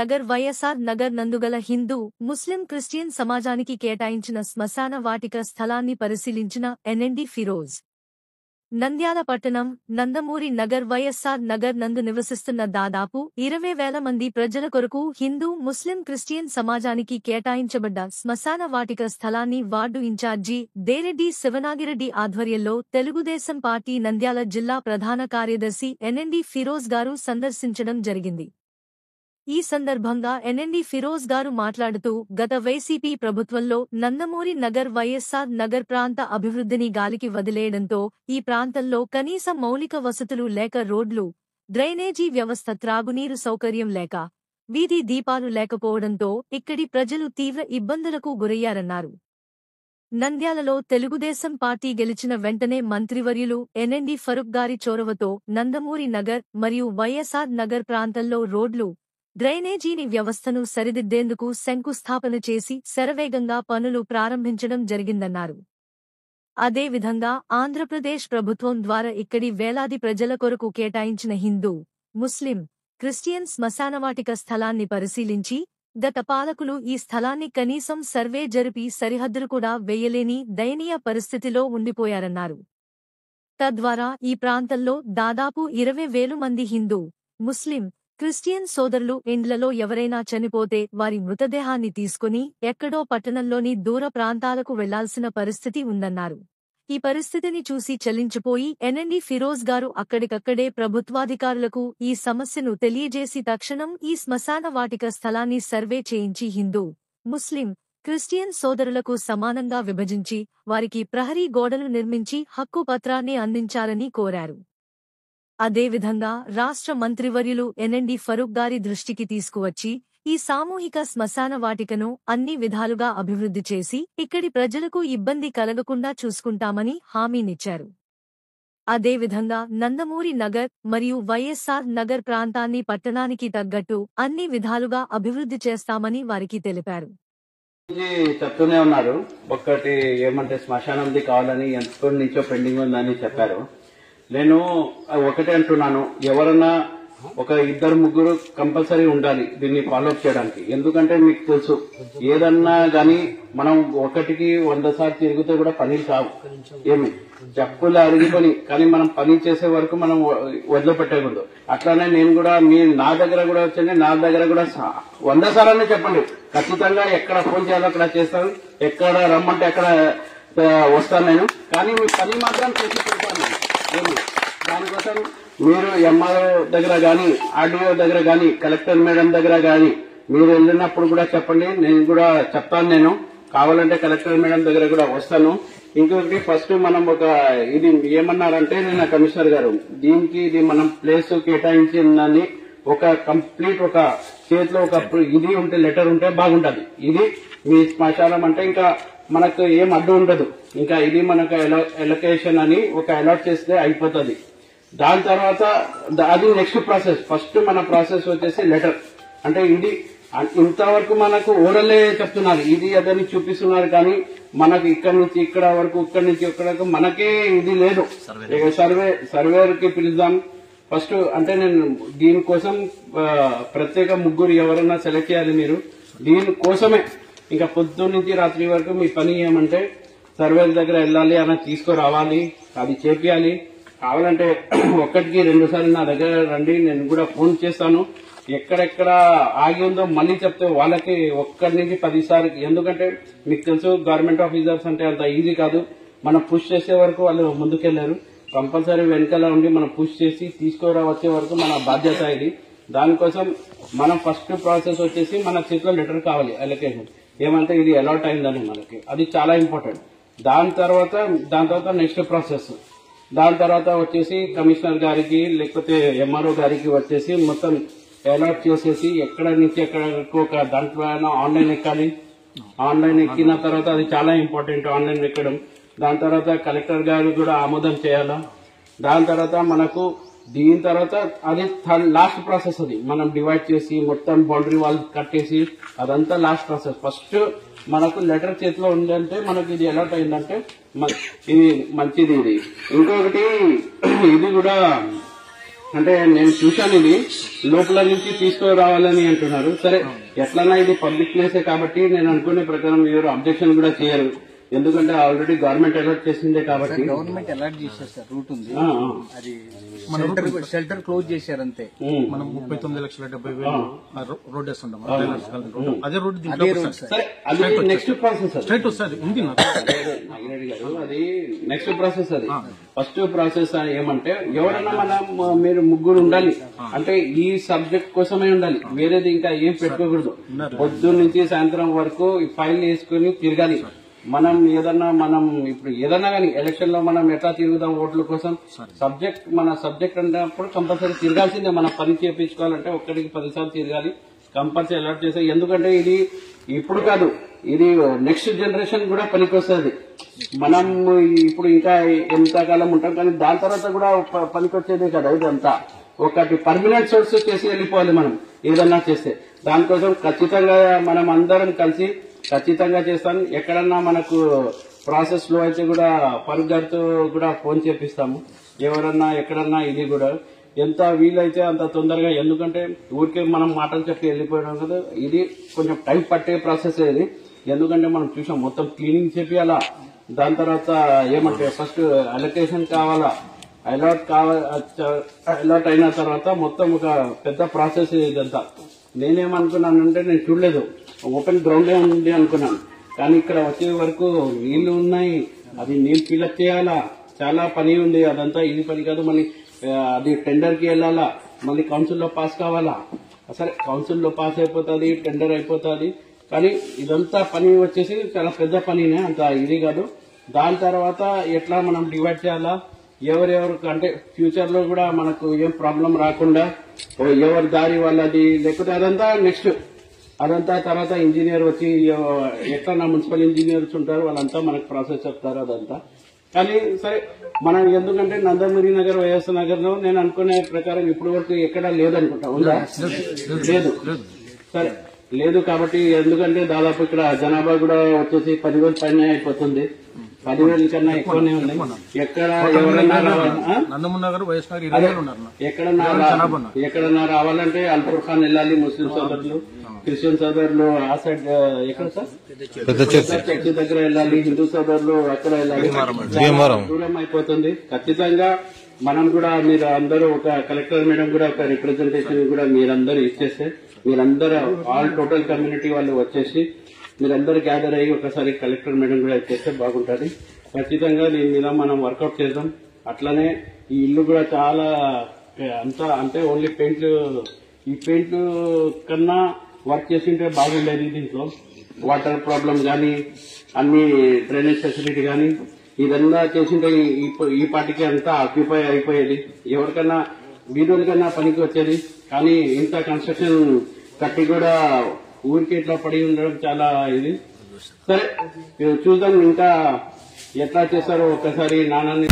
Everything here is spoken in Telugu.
నగర్ వైఎస్ఆర్ నగర్ నందుగల హిందూ, ముస్లిం, క్రిస్టియన్ సమాజానికి కేటాయించిన శ్మశాన వాటిక స్థలాన్ని పరిశీలించిన ఎన్ఎండి ఫిరోజ్. నంద్యాల పట్టణం, నందమూరి నగర్ వైఎస్ఆర్ నగర్ నందు నివసిస్తున్న దాదాపు 20,000 మంది ప్రజల కొరకు హిందూ, ముస్లిం, క్రిస్టియన్ సమాజానికి కేటాయించబడ్డ శ్మశాన వాటిక స్థలాన్ని వార్డు ఇన్ఛార్జి దేరెడ్డి శివనాగిరెడ్డి ఆధ్వర్యంలో తెలుగుదేశం పార్టీ నంద్యాల జిల్లా ప్రధాన కార్యదర్శి ఎన్ఎండి ఫిరోజ్ గారు సందర్శించడం జరిగింది. ఈ సందర్భంగా ఎన్ఎండి ఫిరోజ్ గారు మాట్లాడుతూ, గత వైసీపీ ప్రభుత్వంలో నందమూరి నగర్ వైఎస్ఆర్ నగర్ ప్రాంత అభివృద్ధిని గాలికి వదిలేయడంతో ఈ ప్రాంతంలో కనీస మౌలిక వసతులు లేక రోడ్లు, డ్రైనేజీ వ్యవస్థ, త్రాగునీరు సౌకర్యం లేక, వీధి దీపాలు లేకపోవడంతో ఇక్కడి ప్రజలు తీవ్ర ఇబ్బందులకు గురయ్యారన్నారు. నంద్యాలలో తెలుగుదేశం పార్టీ గెలిచిన వెంటనే మంత్రివర్యులు ఎన్ఎండి ఫరూక్ గారి చొరవతో నందమూరి నగర్ మరియు వైఎస్ఆర్ నగర్ ప్రాంతంలో రోడ్లు, డ్రైనేజీని వ్యవస్థను సరిదిద్దేందుకు శంకుస్థాపన చేసి శరవేగంగా పనులు ప్రారంభించడం జరిగిందన్నారు. అదేవిధంగా ఆంధ్రప్రదేశ్ ప్రభుత్వం ద్వారా ఇక్కడి వేలాది ప్రజల కొరకు కేటాయించిన హిందూ, ముస్లిం, క్రిస్టియన్ శ్మశానవాటిక స్థలాన్ని పరిశీలించి గత పాలకులు ఈ స్థలాన్ని కనీసం సర్వే జరిపి సరిహద్దులు కూడా వేయలేని దయనీయ పరిస్థితిలో ఉండిపోయారన్నారు. తద్వారా ఈ ప్రాంతంలో దాదాపు 20,000 మంది హిందూ, ముస్లిం, క్రిస్టియన్ సోదరులు ఇండ్లలో ఎవరైనా చనిపోతే వారి మృతదేహాన్ని తీసుకుని ఎక్కడో పట్టణంలోని దూర ప్రాంతాలకు వెళ్లాల్సిన పరిస్థితి ఉందన్నారు. ఈ పరిస్థితిని చూసి చలించిపోయి ఎన్ఎండి ఫిరోజ్ గారు అక్కడికక్కడే ప్రభుత్వాధికారులకు ఈ సమస్యను తెలియజేసి తక్షణం ఈ శ్మశాన వాటిక స్థలాన్ని సర్వే చేయించి హిందూ, ముస్లిం, క్రిస్టియన్ సోదరులకు సమానంగా విభజించి వారికి ప్రహరీ గోడలు నిర్మించి హక్కు పత్రాన్ని అందించాలని కోరారు. అదేవిధంగా రాష్ట్ర మంత్రివర్యులు ఎన్ఎండి ఫరూక్ గారి దృష్టికి తీసుకువచ్చి ఈ సామూహిక శ్మశాన వాటికను అన్ని విధాలుగా అభివృద్ధి చేసి ఇక్కడి ప్రజలకు ఇబ్బంది కలగకుండా చూసుకుంటామని హామీనిచ్చారు. అదేవిధంగా నందమూరి నగర్ మరియు వైఎస్ఆర్ నగర్ ప్రాంతాన్ని పట్టణానికి తగ్గట్టు అన్ని విధాలుగా అభివృద్ధి చేస్తామని వారికి తెలిపారు. చెప్తూనే ఉన్నారు, ఒక్కటి ఏమంటే శ్మశానంది కావాలని ఎంతటి నుంచో పెండింగ్ ఉందని చెప్పారు. నేను ఒకటే అంటున్నాను, ఎవరన్నా ఒక 2-3 కంపల్సరీ ఉండాలి దీన్ని ఫాలోఅప్ చేయడానికి. ఎందుకంటే మీకు తెలుసు, ఏదన్నా గాని మనం 1కి 100 సార్లు తిరిగితే కూడా పని కావు. ఏమి చెప్పులు అరిగిపోయి కానీ మనం పని చేసే వరకు మనం వదిలిపెట్టకూడదు. అట్లానే నేను కూడా నా దగ్గర కూడా వచ్చండి, నా దగ్గర కూడా 100 సార్లు చెప్పండి, ఖచ్చితంగా ఎక్కడ ఫోన్ చేయాలో అక్కడ చేస్తాను, ఎక్కడ రమ్మంటే అక్కడ వస్తాను నేను. కానీ మీ పని మాత్రం చేసి పెడతాను. దానికోసం మీరు ఎంఆర్ఓ దగ్గర గాని, ఆర్డీఓ దగ్గర గాని, కలెక్టర్ మేడం దగ్గర గాని మీరు వెళ్ళినప్పుడు కూడా చెప్పండి, నేను కూడా చెప్తాను. నేను కావాలంటే కలెక్టర్ మేడం దగ్గర కూడా వస్తాను. ఇంకొకటి, ఫస్ట్ మనం ఇది ఏమన్నారంటే నిన్న కమిషనర్ గారు, దీనికి ఇది మనం ప్లేస్ కేటాయించిందని ఒక కంప్లీట్ ఒక చేతిలో ఒక ఇది ఉంటే, లెటర్ ఉంటే బాగుంటది. ఇది మీ శ్మశానం అంటే ఇంకా మనకు ఏం అడ్డు ఉండదు. ఇంకా ఇది మనకు ఎలొకేషన్ అని ఒక అలాట్ చేస్తే అయిపోతుంది. దాని తర్వాత అది నెక్స్ట్ ప్రాసెస్. ఫస్ట్ మన ప్రాసెస్ వచ్చేసి లెటర్. అంటే ఇది ఇంతవరకు మనకు ఓరలే చెప్తున్నారు, ఇది అదని చూపిస్తున్నారు, కానీ మనకు ఇక్కడి నుంచి ఇక్కడ వరకు, ఇక్కడి నుంచి ఇక్కడ మనకే ఇది లేదు. సర్వేకి పిలుద్దాం ఫస్ట్. అంటే నేను దీనికోసం ప్రత్యేక 3 ఎవరన్నా సెలెక్ట్ చేయాలి మీరు. దీనికోసమే ఇంకా పొద్దున్న నుంచి రాత్రి వరకు మీ పని ఏమంటే సర్వేల దగ్గర వెళ్ళాలి, అన్న తీసుకురావాలి, అది చేపియాలి. కావాలంటే 1కి 2 సార్లు నా దగ్గర రండి, నేను కూడా ఫోన్ చేస్తాను. ఎక్కడెక్కడ ఆగి ఉందో మళ్ళీ చెప్తే వాళ్ళకి 1 నుంచి 10 సార్లు. ఎందుకంటే మీకు తెలుసు, గవర్నమెంట్ ఆఫీసర్స్ అంటే అంత ఈజీ కాదు. మనం పుష్ చేసే వరకు వాళ్ళు ముందుకెళ్లారు. కంపల్సరీ వెనకాల ఉండి మనం పుష్ చేసి తీసుకురావచ్చే వరకు మన బాధ్యత ఇది. దానికోసం మనం ఫస్ట్ ప్రాసెస్ వచ్చేసి మన చేతిలో లెటర్ కావాలి, అలొకేషన్ ఏమంటే ఇది అలాట్ అయిందని మనకి, అది చాలా ఇంపార్టెంట్. దాని తర్వాత నెక్స్ట్ ప్రాసెస్. దాని తర్వాత వచ్చేసి కమిషనర్ గారికి లేకపోతే ఎంఆర్ఓ గారికి వచ్చేసి మొత్తం అలాట్ చేసేసి ఎక్కడ నుంచి ఎక్కడకు ఒక దాంట్లో ఆన్లైన్ ఎక్కాలి. ఆన్లైన్ ఎక్కిన తర్వాత అది చాలా ఇంపార్టెంట్, ఆన్లైన్ ఎక్కడం. దాని తర్వాత కలెక్టర్ గారు కూడా ఆమోదం చేయాలా. దాని తర్వాత మనకు దీని తర్వాత అది లాస్ట్ ప్రాసెస్. అది మనం డివైడ్ చేసి మొత్తం బౌండరీ వాల్ కట్టేసి అదంతా లాస్ట్ ప్రాసెస్. ఫస్ట్ మనకు లెటర్ చేతిలో ఉందంటే మనకు ఇది అలాట్ అయిందంటే ఇది మంచిది. ఇది ఇంకొకటి, ఇది కూడా అంటే నేను చూశాను, ఇది లోపల నుంచి తీసుకురావాలని అంటున్నారు. సరే ఎట్లన్నా ఇది పబ్లిక్ ప్లేసే కాబట్టి నేను అనుకునే ప్రకారం ఎవరు అబ్జెక్షన్ కూడా చేయరు, ఎందుకంటే ఆల్రెడీ గవర్నమెంట్ అలర్ట్ చేసిందే కాబట్టి. గవర్నమెంట్ అలర్ట్ చేశారు సార్, రూట్ ఉంది అది, షెల్టర్ క్లోజ్ చేశారు అంతే. మనం 39,70,000 రోడ్ వేస్తుంటాం, అదే రోడ్ సరే అది నెక్స్ట్ ప్రాసెస్ స్ట్రైట్ వస్తుంది ఉంది నాగిరెడ్డి గారు, అది నెక్స్ట్ ప్రాసెస్. అది ఫస్ట్ ప్రాసెస్ ఏమంటే ఎవరైనా మీరు ముగ్గురు ఉండాలి అంటే ఈ సబ్జెక్ట్ కోసమే ఉండాలి, వేరేది ఇంకా ఏం పెట్టుకోకూడదు. పొద్దున్న నుంచి సాయంత్రం వరకు ఫైల్ వేసుకుని తిరగాలి. మనం ఇప్పుడు ఏదన్నా కానీ ఎలక్షన్ లో మనం ఎట్లా తిరుగుదాం ఓట్ల కోసం, మన సబ్జెక్ట్ అన్నప్పుడు కంపల్సరీ తిరగాల్సిందే. మనం పని చేయించుకోవాలంటే ఒక్కడికి 10 సార్లు తిరగాలి, కంపల్సరీ అలర్ట్ చేస్తే. ఎందుకంటే ఇది ఇప్పుడు కాదు, ఇది నెక్స్ట్ జనరేషన్ కూడా పనికొస్తుంది. మనం ఇప్పుడు ఇంకా ఎంతకాలం ఉంటాం కానీ దాని తర్వాత కూడా పనికొచ్చేదే కదా ఇదంతా. ఒకటి పర్మనెంట్ సోర్స్ చేసి వెళ్ళిపోవాలి మనం ఏదన్నా చేస్తే. దానికోసం ఖచ్చితంగా మనం అందరం కలిసి ఖచ్చితంగా చేస్తాను. ఎక్కడన్నా మనకు ప్రాసెస్ లో అయితే కూడా ఫరూక్ గారితో కూడా ఫోన్ చేపిస్తాము. ఎవరన్నా ఎక్కడన్నా ఇది కూడా ఎంత వీలైతే అంత తొందరగా, ఎందుకంటే ఊరికే మనం మాటలు చెప్పి వెళ్ళిపోయడం కదా, ఇది కొంచెం టైం పట్టే ప్రాసెస్ ఇది. ఎందుకంటే మనం చూసాం మొత్తం క్లీనింగ్ చేపియాలా, దాని తర్వాత ఏమంటే ఫస్ట్ అలొకేషన్ కావాలా, అలర్ట్ అయిన తర్వాత మొత్తం ఒక పెద్ద ప్రాసెస్ ఇదంతా. నేనేమనుకున్నానంటే నేను చూడలేదు, ఓపెన్ గ్రౌండే ఉంది అనుకున్నాను, కానీ ఇక్కడ వచ్చే వరకు నీళ్లు ఉన్నాయి, అది నీళ్లు ఫిల్అప్ చేయాలా, చాలా పని ఉంది. అదంతా ఇది పని కాదు. మళ్ళీ అది టెండర్ కి వెళ్ళాలా, మళ్ళీ కౌన్సిల్లో పాస్ కావాలా. సరే కౌన్సిల్లో పాస్ అయిపోతుంది, టెండర్ అయిపోతుంది, కానీ ఇదంతా పని వచ్చేసి చాలా పెద్ద పనినే, అంత ఇది కాదు. దాని తర్వాత ఎట్లా మనం డివైడ్ చేయాలా, ఎవరెవరు అంటే ఫ్యూచర్ లో కూడా మనకు ఏం ప్రాబ్లం రాకుండా ఎవరి దారి వాళ్ళది, లేకపోతే అదంతా నెక్స్ట్ అదంతా తర్వాత ఇంజనీర్ వచ్చి ఎట్లా మున్సిపల్ ఇంజనీర్స్ ఉంటారు వాళ్ళంతా మనకు ప్రాసెస్ చెప్తారు అదంతా. కానీ సరే మనం ఎందుకంటే నందమూరి నగర్, వైఎస్ నగర్ లో నేను అనుకునే ప్రకారం ఇప్పటి వరకు ఎక్కడా లేదనుకుంటా, ఉందా? లేదు. సరే లేదు కాబట్టి, ఎందుకంటే దాదాపు ఇక్కడ జనాభా కూడా వచ్చేసి 10,000 పైన అయిపోతుంది, 10,000 కన్నా ఎక్కువనే ఉన్నాయి. ఎక్కడ ఎవరన్నా ఎక్కడన్నా రావాలంటే అల్పూర్ ఖాన్ వెళ్ళాలి, ముస్లిం సోదరులు, క్రిస్టియన్ సోదరులు ఆ సైడ్ ఎక్కడ సార్ చర్చి దగ్గర వెళ్ళాలి, హిందూ సోదరులు అక్కడ వెళ్ళాలి, దూరం అయిపోతుంది. ఖచ్చితంగా మనం కూడా మీరు అందరూ ఒక కలెక్టర్ మేడం కూడా ఒక రిప్రజెంటేషన్ కూడా మీరందరూ ఇచ్చేస్తే, మీరందరూ ఆల్ టోటల్ కమ్యూనిటీ వాళ్ళు వచ్చేసి మీరందరూ గ్యాదర్ అయ్యి ఒకసారి కలెక్టర్ మేడం కూడా ఇచ్చేస్తే బాగుంటుంది. ఖచ్చితంగా దీని మీద మనం వర్కౌట్ చేద్దాం. అట్లానే ఈ ఇల్లు కూడా చాలా అంతా అంటే ఓన్లీ ఈ పెయింట్ కన్నా వర్క్ చేసింటే బాగుండేది. దీంట్లో వాటర్ ప్రాబ్లం కానీ, అన్ని డ్రైనేజ్ ఫెసిలిటీ కానీ ఇదంతా చేసింటే ఈ పాటికి అంతా ఆక్యుపై అయిపోయేది, ఎవరికన్నా వీధులకన్నా పనికి వచ్చేది. కానీ ఇంత కన్స్ట్రక్షన్ కట్టి కూడా ఊరికి ఇట్లా పడి ఉండడం చాలా ఇది. సరే చూద్దాం ఇంకా ఎట్లా చేస్తారో ఒకసారి నాన్నని